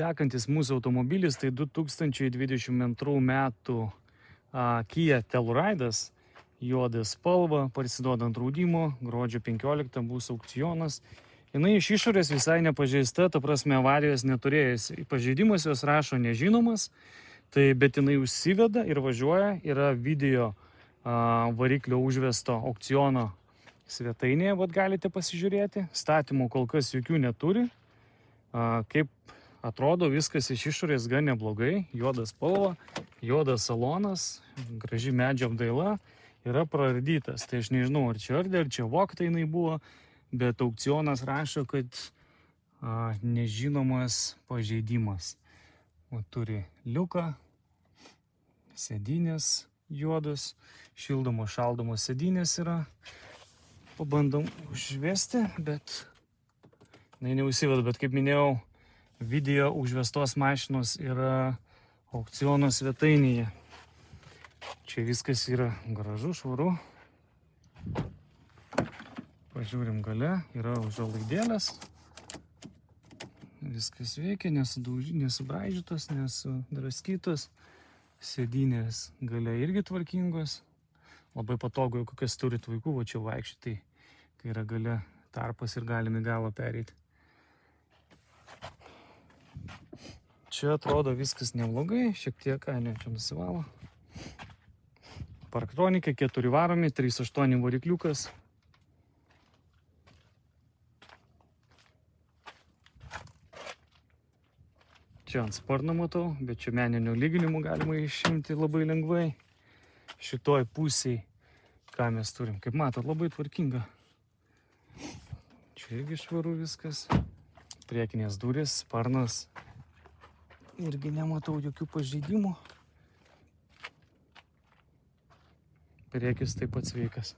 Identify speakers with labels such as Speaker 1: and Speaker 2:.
Speaker 1: Sekantis mūsų automobilis tai 2022 metų Kia Telluride'as, juoda spalva, parsiduodant draudimo, gruodžio 15 bus aukcionas. Jinai iš išorės visai nepažeista, ta prasme avarijos neturėjęs. Pažeidimas jos rašo nežinomas, bet jinai užsiveda ir važiuoja, yra video variklio užvesto aukciono svetainėje, galite pasižiūrėti. Statymų kol kas jokių neturi. Kaip atrodo viskas iš išorės gan neblogai, juoda spalva, juodas salonas, graži medžio apdaila, yra praardytas. Tai aš nežinau, ar čia ardė, ar čia vogta jinai buvo, bet aukcionas rašo, kad nežinomas pažeidimas. Turi liuką, sėdynės juodos, šildomos, šaldomos sėdynės yra. Pabandom užvesti, bet neužsiveda, bet kaip minėjau, video užvestos mašinos yra aukciono svetainėje. Čia viskas yra gražu, švaru. Pažiūrim gale, yra užuolaidėlės. Viskas veikia, nesubraižytos, nesudraskytos. Sėdynės gale irgi tvarkingos. Labai patogu, kokias turit vaikų, va čia vaikščiai, kai yra gale tarpas ir galime galą pereiti. Čia atrodo viskas neblogai, šiek tiek, čia nusivalo. Parktronika, 4 varomi, 3.8 varikliukas. Čia ant sparno matau, bet čia meninio lyginimų galima išimti labai lengvai. Šitoj pusėj, ką mes turim, kaip matot, labai tvarkinga. Čia irgi švaru viskas. Priekinės durys, sparnas. Irgi nematau jokių pažeidimų. Priekis taip pat sveikas.